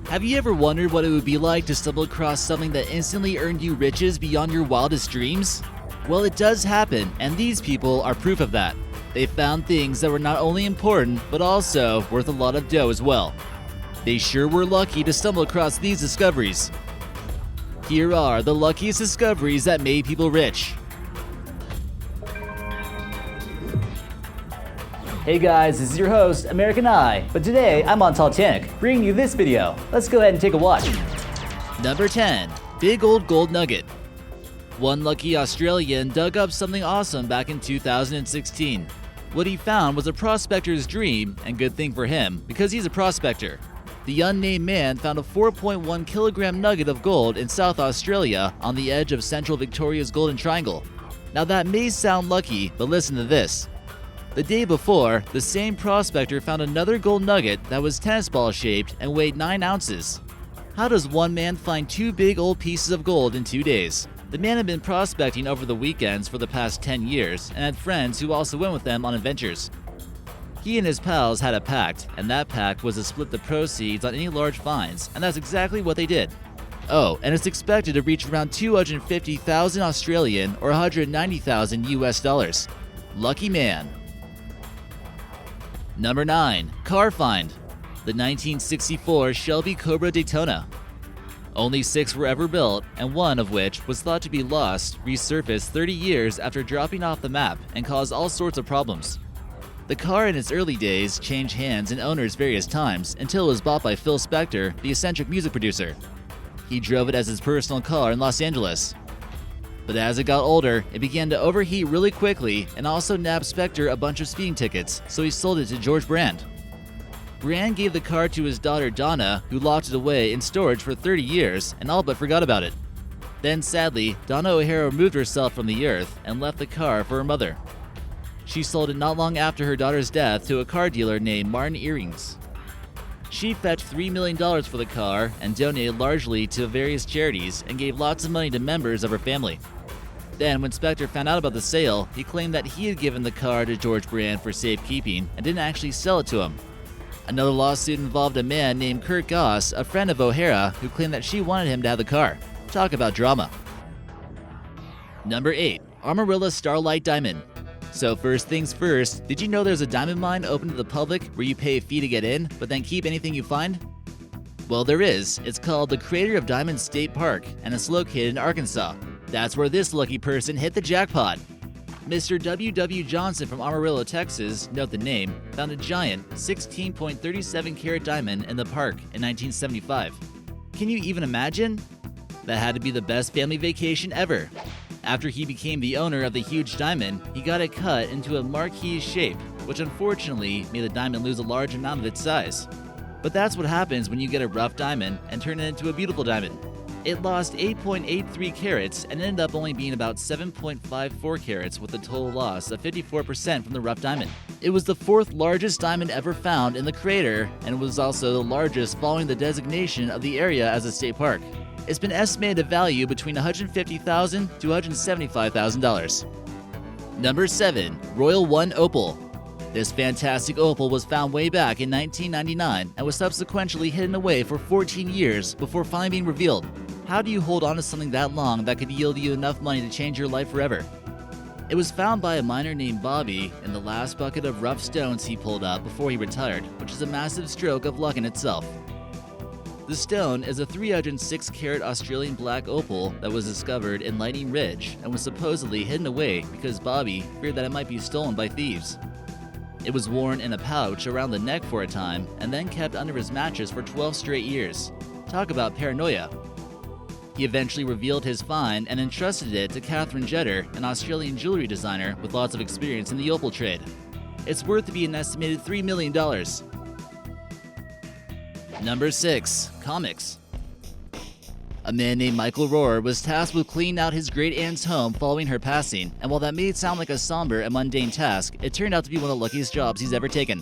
Have you ever wondered what it would be like to stumble across something that instantly earned you riches beyond your wildest dreams? Well, it does happen, and these people are proof of that. They found things that were not only important, but also worth a lot of dough as well. They sure were lucky to stumble across these discoveries. Here are the luckiest discoveries that made people rich. Hey guys, this is your host, American Eye, but today I'm on Titanic, bringing you this video. Let's go ahead and take a watch. Number 10. Big Old Gold Nugget. One lucky Australian dug up something awesome back in 2016. What he found was a prospector's dream, and good thing for him, because he's a prospector. The unnamed man found a 4.1 kilogram nugget of gold in South Australia on the edge of central Victoria's Golden Triangle. Now that may sound lucky, but listen to this. The day before, the same prospector found another gold nugget that was tennis ball shaped and weighed 9 ounces. How does one man find 2 big old pieces of gold in 2 days? The man had been prospecting over the weekends for the past 10 years and had friends who also went with them on adventures. He and his pals had a pact, and that pact was to split the proceeds on any large finds, and that's exactly what they did. Oh, and it's expected to reach around 250,000 Australian or 190,000 US dollars. Lucky man. Number 9. Car Find. The 1964 Shelby Cobra Daytona. Only 6 were ever built, and one of which was thought to be lost, resurfaced 30 years after dropping off the map and caused all sorts of problems. The car in its early days changed hands and owners various times until it was bought by Phil Spector, the eccentric music producer. He drove it as his personal car in Los Angeles. But as it got older, it began to overheat really quickly and also nabbed Spector a bunch of speeding tickets, so he sold it to George Brand. Brand gave the car to his daughter Donna, who locked it away in storage for 30 years and all but forgot about it. Then sadly, Donna O'Hara removed herself from the earth and left the car for her mother. She sold it not long after her daughter's death to a car dealer named Martin Earrings. She fetched $3 million for the car and donated largely to various charities and gave lots of money to members of her family. Then, when Spector found out about the sale, he claimed that he had given the car to George Brand for safekeeping and didn't actually sell it to him. Another lawsuit involved a man named Kurt Goss, a friend of O'Hara, who claimed that she wanted him to have the car. Talk about drama. Number 8. Amarilla Starlight Diamond. So first things first, did you know there's a diamond mine open to the public where you pay a fee to get in, but then keep anything you find? Well, there is. It's called the Crater of Diamond State Park, and it's located in Arkansas. That's where this lucky person hit the jackpot. Mr. W.W. Johnson from Amarillo, Texas, note the name, found a giant 16.37 carat diamond in the park in 1975. Can you even imagine? That had to be the best family vacation ever. After he became the owner of the huge diamond, he got it cut into a marquise shape, which unfortunately made the diamond lose a large amount of its size. But that's what happens when you get a rough diamond and turn it into a beautiful diamond. It lost 8.83 carats and ended up only being about 7.54 carats with a total loss of 54% from the rough diamond. It was the 4th largest diamond ever found in the crater, and it was also the largest following the designation of the area as a state park. It's been estimated to value between $150,000 to $175,000. Number 7. Royal One Opal. This fantastic opal was found way back in 1999 and was subsequently hidden away for 14 years before finally being revealed. How do you hold on to something that long that could yield you enough money to change your life forever? It was found by a miner named Bobby in the last bucket of rough stones he pulled up before he retired, which is a massive stroke of luck in itself. The stone is a 306-carat Australian black opal that was discovered in Lightning Ridge and was supposedly hidden away because Bobby feared that it might be stolen by thieves. It was worn in a pouch around the neck for a time and then kept under his mattress for 12 straight years. Talk about paranoia. He eventually revealed his find and entrusted it to Catherine Jetter, an Australian jewelry designer with lots of experience in the opal trade. It's worth to be an estimated $3 million. Number 6. Comics. A man named Michael Rohr was tasked with cleaning out his great-aunt's home following her passing, and while that may sound like a somber and mundane task, it turned out to be one of the luckiest jobs he's ever taken.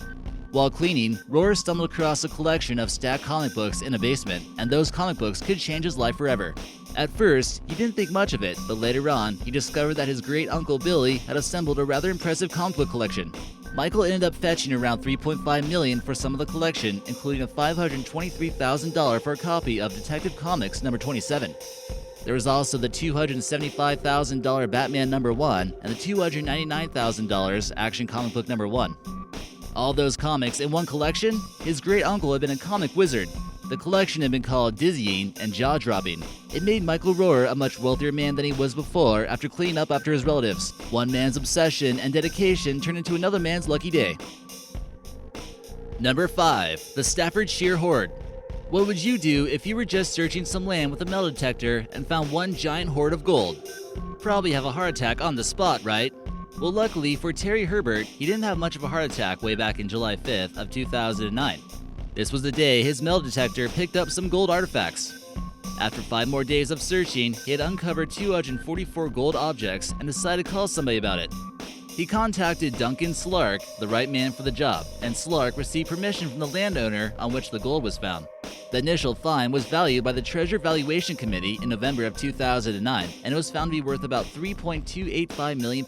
While cleaning, Rohr stumbled across a collection of stacked comic books in a basement, and those comic books could change his life forever. At first, he didn't think much of it, but later on, he discovered that his great-uncle Billy had assembled a rather impressive comic book collection. Michael ended up fetching around $3.5 million for some of the collection, including a $523,000 for a copy of Detective Comics number 27. There was also the $275,000 Batman number 1 and the $299,000 Action Comic Book number 1. All those comics in one collection? His great uncle had been a comic wizard. The collection had been called dizzying and jaw-dropping. It made Michael Rohrer a much wealthier man than he was before after cleaning up after his relatives. One man's obsession and dedication turned into another man's lucky day. Number 5. The Staffordshire Hoard. What would you do if you were just searching some land with a metal detector and found one giant hoard of gold? Probably have a heart attack on the spot, right? Well, luckily for Terry Herbert, he didn't have much of a heart attack way back in July 5th of 2009. This was the day his metal detector picked up some gold artifacts. After 5 more days of searching, he had uncovered 244 gold objects and decided to call somebody about it. He contacted Duncan Slarke, the right man for the job, and Slarke received permission from the landowner on which the gold was found. The initial find was valued by the Treasure Valuation Committee in November of 2009, and it was found to be worth about £3.285 million.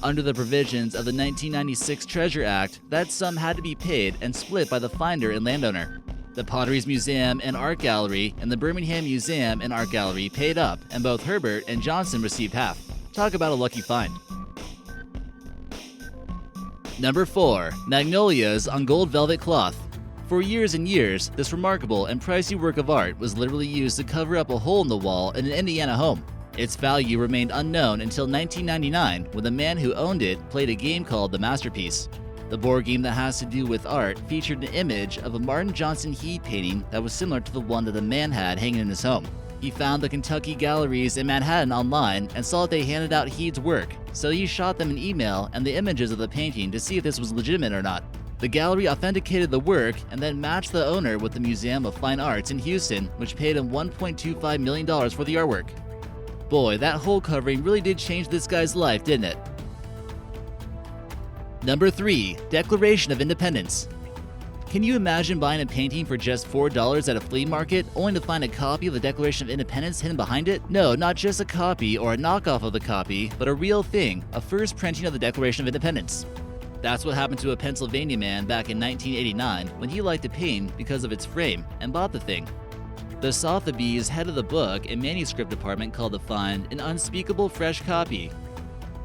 Under the provisions of the 1996 Treasure Act, that sum had to be paid and split by the finder and landowner. The Potteries Museum and Art Gallery and the Birmingham Museum and Art Gallery paid up, and both Herbert and Johnson received half. Talk about a lucky find. Number 4. Magnolias on gold velvet cloth. For years and years, this remarkable and pricey work of art was literally used to cover up a hole in the wall in an Indiana home. Its value remained unknown until 1999, when the man who owned it played a game called The Masterpiece. The board game that has to do with art featured an image of a Martin Johnson Head painting that was similar to the one that the man had hanging in his home. He found the Kentucky galleries in Manhattan online and saw that they handed out Head's work, so he shot them an email and the images of the painting to see if this was legitimate or not. The gallery authenticated the work and then matched the owner with the Museum of Fine Arts in Houston, which paid him $1.25 million for the artwork. Boy, that hole covering really did change this guy's life, didn't it? Number 3. Declaration of Independence. Can you imagine buying a painting for just $4 at a flea market, only to find a copy of the Declaration of Independence hidden behind it? No, not just a copy or a knockoff of the copy, but a real thing, a first printing of the Declaration of Independence. That's what happened to a Pennsylvania man back in 1989 when he liked a painting because of its frame and bought the thing. The Sotheby's head of the book and manuscript department called the find an unspeakable fresh copy.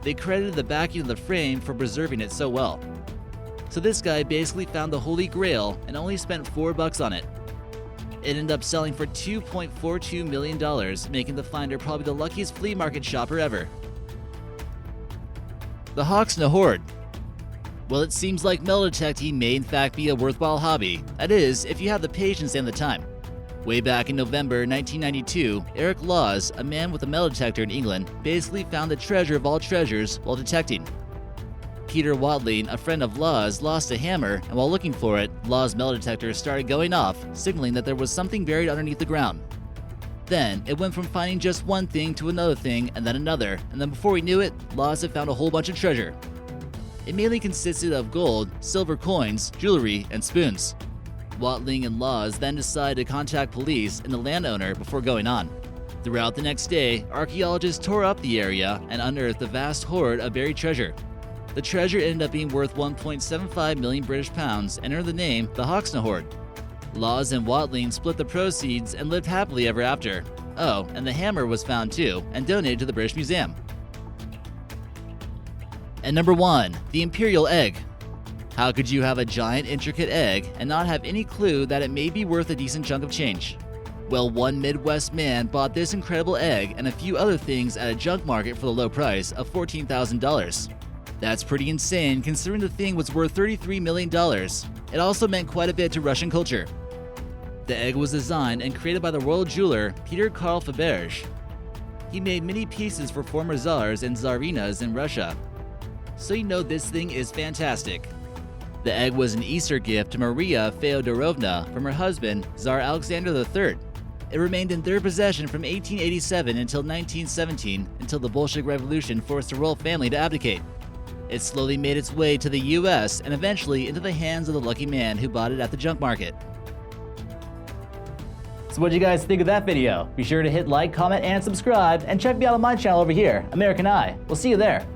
They credited the backing of the frame for preserving it so well. So this guy basically found the Holy Grail and only spent $4 on it. It ended up selling for $2.42 million, making the finder probably the luckiest flea market shopper ever. The Hoxton Hoard. Well, it seems like metal detecting may in fact be a worthwhile hobby. That is, if you have the patience and the time. Way back in November 1992, Eric Laws, a man with a metal detector in England, basically found the treasure of all treasures while detecting. Peter Watling, a friend of Laws, lost a hammer, and while looking for it, Laws' metal detector started going off, signaling that there was something buried underneath the ground. Then, it went from finding just one thing to another thing, and then another, and then before we knew it, Laws had found a whole bunch of treasure. It mainly consisted of gold, silver coins, jewelry, and spoons. Watling and Laws then decided to contact police and the landowner before going on. Throughout the next day, archaeologists tore up the area and unearthed a vast hoard of buried treasure. The treasure ended up being worth 1.75 million British pounds and earned the name the Hoxton Hoard. Laws and Watling split the proceeds and lived happily ever after. Oh, and the hammer was found too and donated to the British Museum. And number 1, the Imperial Egg. How could you have a giant intricate egg and not have any clue that it may be worth a decent chunk of change? Well, one Midwest man bought this incredible egg and a few other things at a junk market for the low price of $14,000. That's pretty insane considering the thing was worth $33 million. It also meant quite a bit to Russian culture. The egg was designed and created by the royal jeweler Peter Karl Faberge. He made many pieces for former czars and tsarinas in Russia. So you know this thing is fantastic. The egg was an Easter gift to Maria Feodorovna from her husband, Tsar Alexander III. It remained in their possession from 1887 until 1917, until the Bolshevik Revolution forced the royal family to abdicate. It slowly made its way to the US and eventually into the hands of the lucky man who bought it at the junk market. So what do you guys think of that video? Be sure to hit like, comment, and subscribe, and check me out on my channel over here, American Eye. We'll see you there.